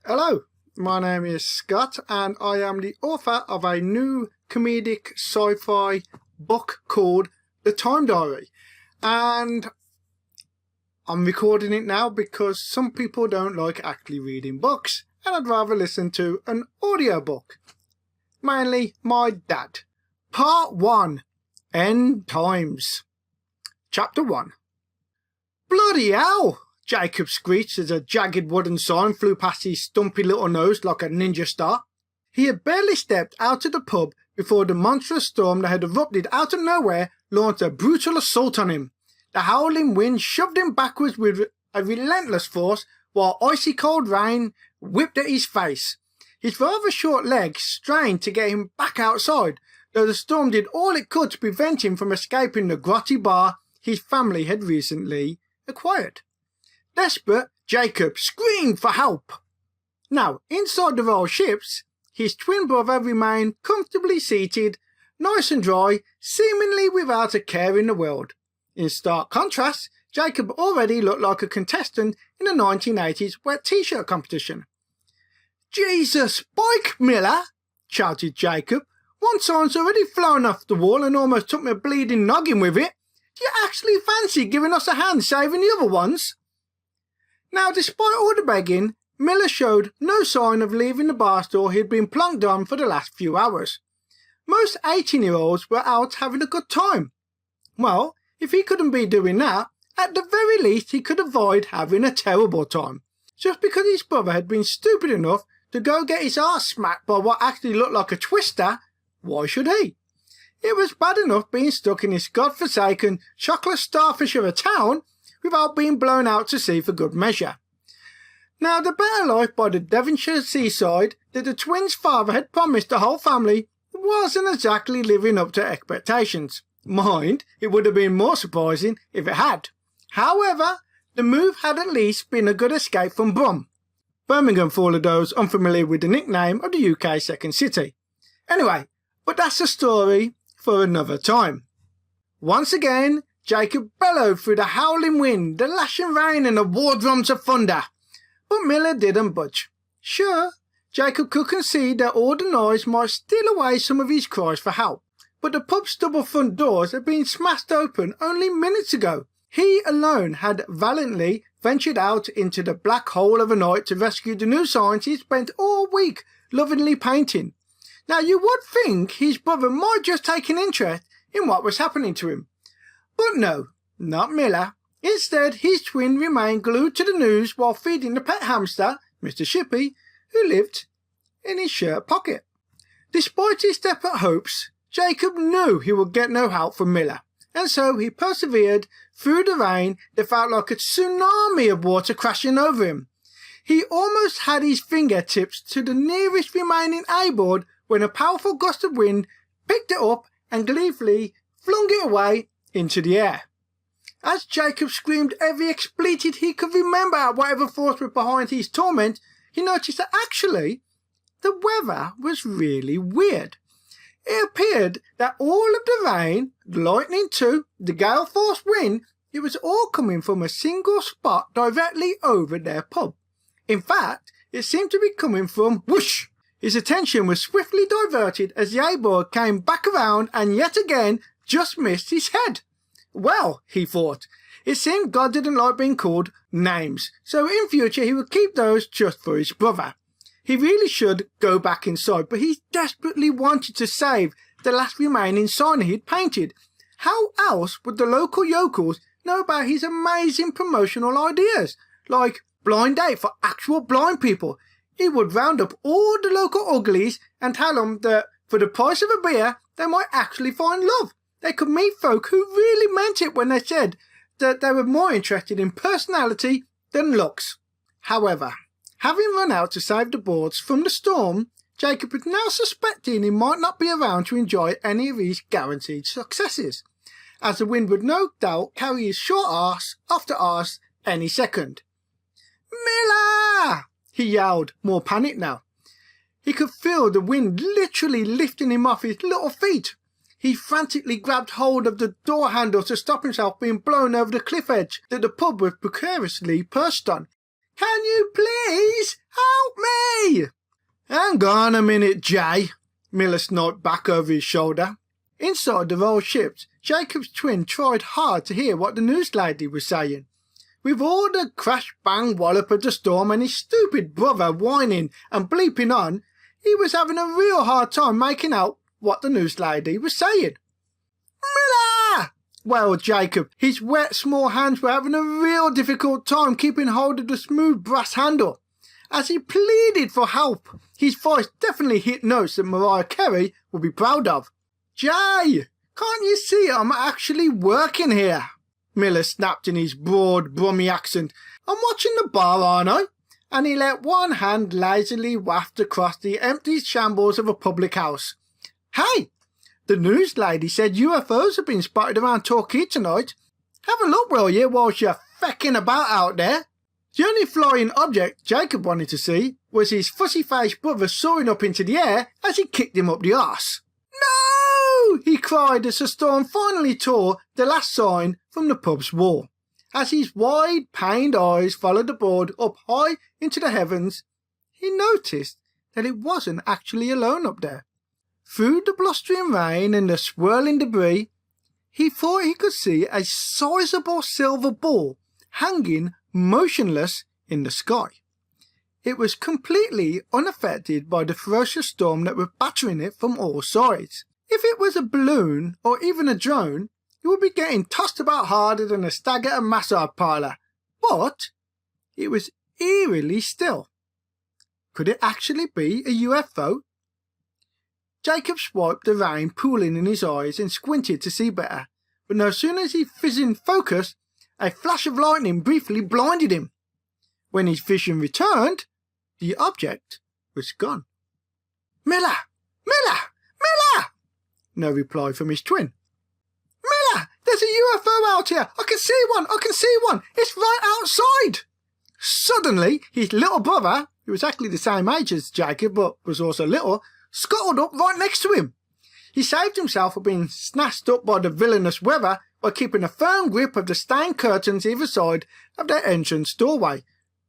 Hello, my name is Scott and I am the author of a new comedic sci-fi book called The Time Diary, and I'm recording it now because some people don't like actually reading books and I'd rather listen to an audiobook. Mainly my dad. Part 1. End Times. Chapter 1. Bloody hell! Jacob screeched as a jagged wooden sign flew past his stumpy little nose like a ninja star. He had barely stepped out of the pub before the monstrous storm that had erupted out of nowhere launched a brutal assault on him. The howling wind shoved him backwards with a relentless force, while icy cold rain whipped at his face. His rather short legs strained to get him back outside, though the storm did all it could to prevent him from escaping the grotty bar his family had recently acquired. Desperate, Jacob screamed for help. Now, inside the royal ships, his twin brother remained comfortably seated, nice and dry, seemingly without a care in the world. In stark contrast, Jacob already looked like a contestant in the 1980s wet t-shirt competition. "Jesus, Bike Miller!" shouted Jacob. "One sign's already flown off the wall and almost took me a bleeding noggin with it. Do you actually fancy giving us a hand saving the other ones?" Now, despite all the begging, Miller showed no sign of leaving the bar stool he'd been plunked on for the last few hours. Most 18-year-olds were out having a good time. Well, if he couldn't be doing that, at the very least he could avoid having a terrible time. Just because his brother had been stupid enough to go get his arse smacked by what actually looked like a twister, why should he? It was bad enough being stuck in this godforsaken chocolate starfish of a town without being blown out to sea for good measure. Now, the better life by the Devonshire seaside that the twins' father had promised the whole family wasn't exactly living up to expectations. Mind, it would have been more surprising if it had. However, the move had at least been a good escape from Brum. Birmingham for all of those unfamiliar with the nickname of the UK's second city. Anyway, but that's a story for another time. Once again, Jacob bellowed through the howling wind, the lashing rain and the war drums of thunder. But Miller didn't budge. Sure, Jacob could concede that all the noise might steal away some of his cries for help, but the pub's double front doors had been smashed open only minutes ago. He alone had valiantly ventured out into the black hole of a night to rescue the new signs he spent all week lovingly painting. Now, you would think his brother might just take an interest in what was happening to him. But no, not Miller. Instead, his twin remained glued to the news while feeding the pet hamster, Mr. Shippy, who lived in his shirt pocket. Despite his desperate hopes, Jacob knew he would get no help from Miller, and so he persevered through the rain that felt like a tsunami of water crashing over him. He almost had his fingertips to the nearest remaining A-board when a powerful gust of wind picked it up and gleefully flung it away into the air. As Jacob screamed every expletive he could remember at whatever force was behind his torment, he noticed that actually the weather was really weird. It appeared that all of the rain, the lightning too, the gale force wind, it was all coming from a single spot directly over their pub. In fact, it seemed to be coming from whoosh. His attention was swiftly diverted as the A-board came back around and yet again just missed his head. Well, he thought, it seemed God didn't like being called names, so in future he would keep those just for his brother. He really should go back inside, but he desperately wanted to save the last remaining sign he'd painted. How else would the local yokels know about his amazing promotional ideas, like blind date for actual blind people? He would round up all the local uglies and tell them that for the price of a beer, they might actually find love. They could meet folk who really meant it when they said that they were more interested in personality than looks. However, having run out to save the boards from the storm, Jacob was now suspecting he might not be around to enjoy any of his guaranteed successes, as the wind would no doubt carry his short arse off the arse any second. "Miller!" he yelled, more panicked now. He could feel the wind literally lifting him off his little feet. He frantically grabbed hold of the door handle to stop himself being blown over the cliff edge that the pub was precariously perched on. "Can you please help Hang on a minute, Jay, Miller sniped back over his shoulder. Inside the roll ships, Jacob's twin tried hard to hear what the news lady was saying. With all the crash-bang wallop of the storm and his stupid brother whining and bleeping on, he was having a real hard time making out what the news lady was saying. Miller! Wailed Jacob. His wet small hands were having a real difficult time keeping hold of the smooth brass handle. As he pleaded for help, his voice definitely hit notes that Mariah Carey would be proud of. Jay, can't you see I'm actually working here? Miller snapped in his broad, brummy accent. I'm watching the bar, aren't I? And he let one hand lazily waft across the empty shambles of a public house. Hey, the news lady said UFOs have been spotted around Torquay tonight. Have a look, will you, whilst you're fecking about out there? The only flying object Jacob wanted to see was his fussy-faced brother soaring up into the air as he kicked him up the arse. No! He cried as the storm finally tore the last sign from the pub's wall. As his wide, pained eyes followed the board up high into the heavens, he noticed that it wasn't actually alone up there. Through the blustering rain and the swirling debris, he thought he could see a sizable silver ball hanging motionless in the sky. It was completely unaffected by the ferocious storm that was battering it from all sides. If it was a balloon or even a drone, it would be getting tossed about harder than a stag at a massage parlour. But it was eerily still. Could it actually be a UFO? Jacob swiped the rain pooling in his eyes and squinted to see better, but no sooner as he fizzed focus, a flash of lightning briefly blinded him. When his vision returned, the object was gone. Miller! Miller! Miller! No reply from his twin. Miller! There's a UFO out here! I can see one! I can see one! It's right outside! Suddenly, his little brother, who was exactly the same age as Jacob but was also little, scuttled up right next to him. He saved himself from being snatched up by the villainous weather by keeping a firm grip of the stained curtains either side of their entrance doorway.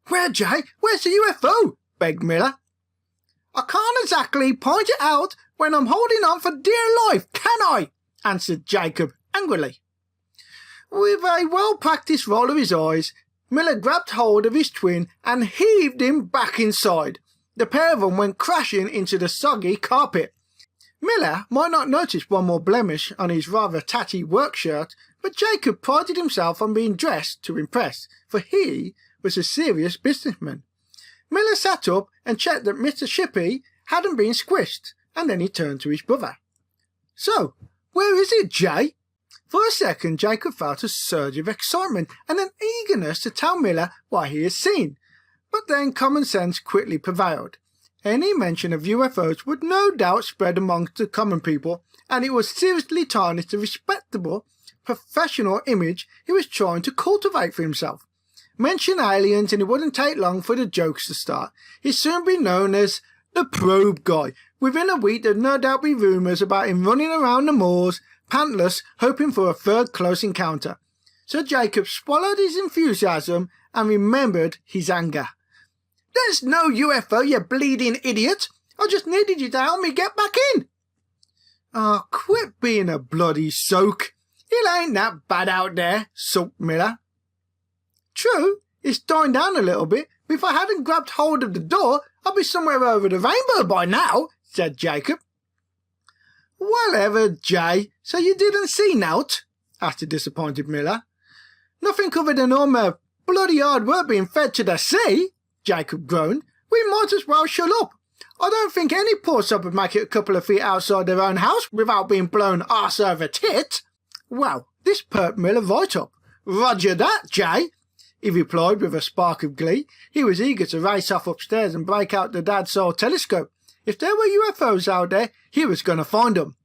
Where, Jay? Where's the UFO? Begged Miller. I can't exactly point it out when I'm holding on for dear life, can I? Answered Jacob angrily. With a well-practiced roll of his eyes, Miller grabbed hold of his twin and heaved him back inside. The pair of them went crashing into the soggy carpet. Miller might not notice one more blemish on his rather tatty work shirt, but Jacob prided himself on being dressed to impress, for he was a serious businessman. Miller sat up and checked that Mr. Shippey hadn't been squished, and then he turned to his brother. So, where is it, Jay? For a second, Jacob felt a surge of excitement and an eagerness to tell Miller what he had seen. But then common sense quickly prevailed. Any mention of UFOs would no doubt spread amongst the common people, and it would seriously tarnish the respectable, professional image he was trying to cultivate for himself. Mention aliens and it wouldn't take long for the jokes to start. He'd soon be known as the probe guy. Within a week there'd no doubt be rumours about him running around the moors, pantless, hoping for a third close encounter. So Jacob swallowed his enthusiasm and remembered his anger. There's no UFO, you bleeding idiot! I just needed you to help me get back in! Oh, quit being a bloody soak. It ain't that bad out there, sulked Miller. True, it's dying down a little bit, but if I hadn't grabbed hold of the door, I'd be somewhere over the rainbow by now, said Jacob. Whatever, Jay, so you didn't see nowt? Asked the disappointed Miller. Nothing covered than all my bloody hard work being fed to the sea, Jacob groaned. We might as well shut up. I don't think any poor sub would make it a couple of feet outside their own house without being blown arse over tit. Well, this perked Miller right up. Roger that, Jay, he replied with a spark of glee. He was eager to race off upstairs and break out the dad-soul telescope. If there were UFOs out there, he was going to find them.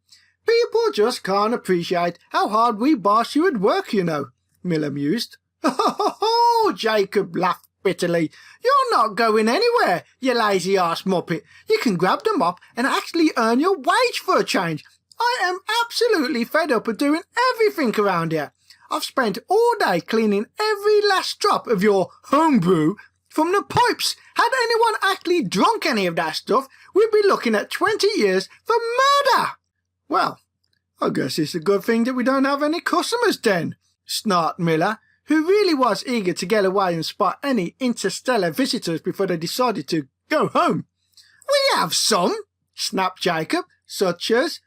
People just can't appreciate how hard we boss you would work, you know, Miller mused. Ho, ho, ho, Jacob laughed bitterly. You're not going anywhere, you lazy arse muppet. You can grab them up and actually earn your wage for a change. I am absolutely fed up of doing everything around here. I've spent all day cleaning every last drop of your homebrew from the pipes. Had anyone actually drunk any of that stuff, we'd be looking at 20 years for murder. Well, I guess it's a good thing that we don't have any customers then, snarked Miller, who really was eager to get away and spot any interstellar visitors before they decided to go home. We have some, snapped Jacob, such as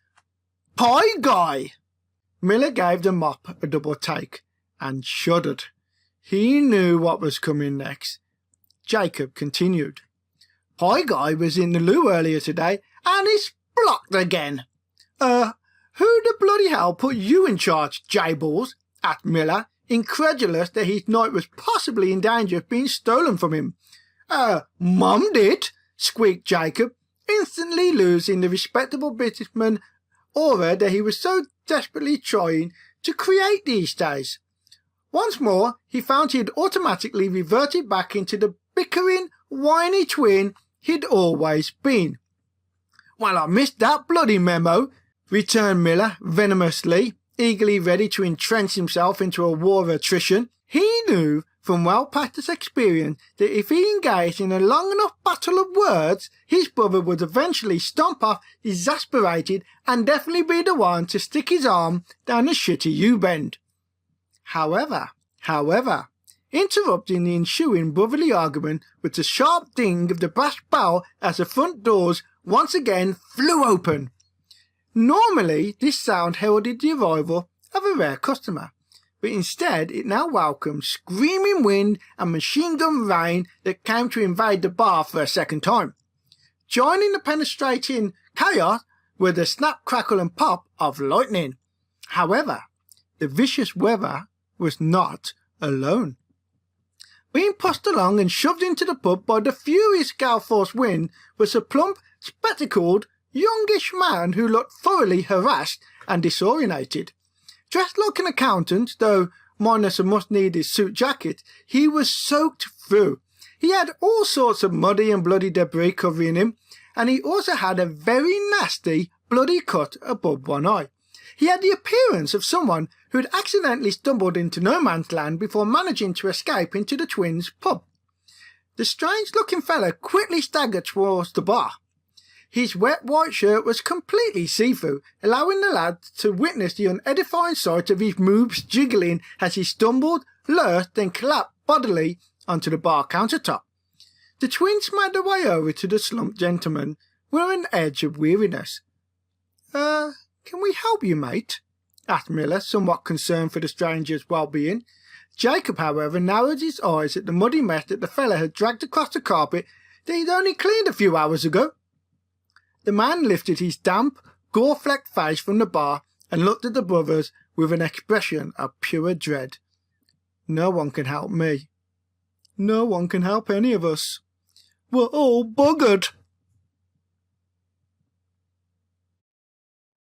Pie Guy. Miller gave the mop a double take and shuddered. He knew what was coming next. Jacob continued. Pie Guy was in the loo earlier today and is blocked again. Who the bloody hell put you in charge, J-Balls? Asked Miller, incredulous that his night was possibly in danger of being stolen from him. Mum did, squeaked Jacob, instantly losing the respectable businessman aura that he was so desperately trying to create these days. Once more, he found he had automatically reverted back into the bickering, whiny twin he'd always been. Well, I missed that bloody memo, returned Miller venomously, eagerly ready to entrench himself into a war of attrition. He knew from well-practiced experience that if he engaged in a long enough battle of words, his brother would eventually stomp off exasperated and definitely be the one to stick his arm down the shitty U-bend. However, interrupting the ensuing brotherly argument was the sharp ding of the brass bell as the front doors once again flew open. Normally, this sound heralded the arrival of a rare customer, but instead it now welcomed screaming wind and machine gun rain that came to invade the bar for a second time. Joining the penetrating chaos were the snap, crackle and pop of lightning. However, the vicious weather was not alone. Being pushed along and shoved into the pub by the furious gale force wind was a plump, spectacled, youngish man who looked thoroughly harassed and disorientated. Dressed like an accountant, though minus a must-needed suit jacket, he was soaked through. He had all sorts of muddy and bloody debris covering him, and he also had a very nasty, bloody cut above one eye. He had the appearance of someone who had accidentally stumbled into no man's land before managing to escape into the twins' pub. The strange-looking fellow quickly staggered towards the bar. His wet white shirt was completely see-through, allowing the lad to witness the unedifying sight of his moves jiggling as he stumbled, lurched, and collapsed bodily onto the bar countertop. The twins made their way over to the slumped gentleman with an edge of weariness. Can we help you, mate? Asked Miller, somewhat concerned for the stranger's well-being. Jacob, however, narrowed his eyes at the muddy mess that the fellow had dragged across the carpet that he'd only cleaned a few hours ago. The man lifted his damp, gore-flecked face from the bar and looked at the brothers with an expression of pure dread. No one can help me. No one can help any of us. We're all buggered.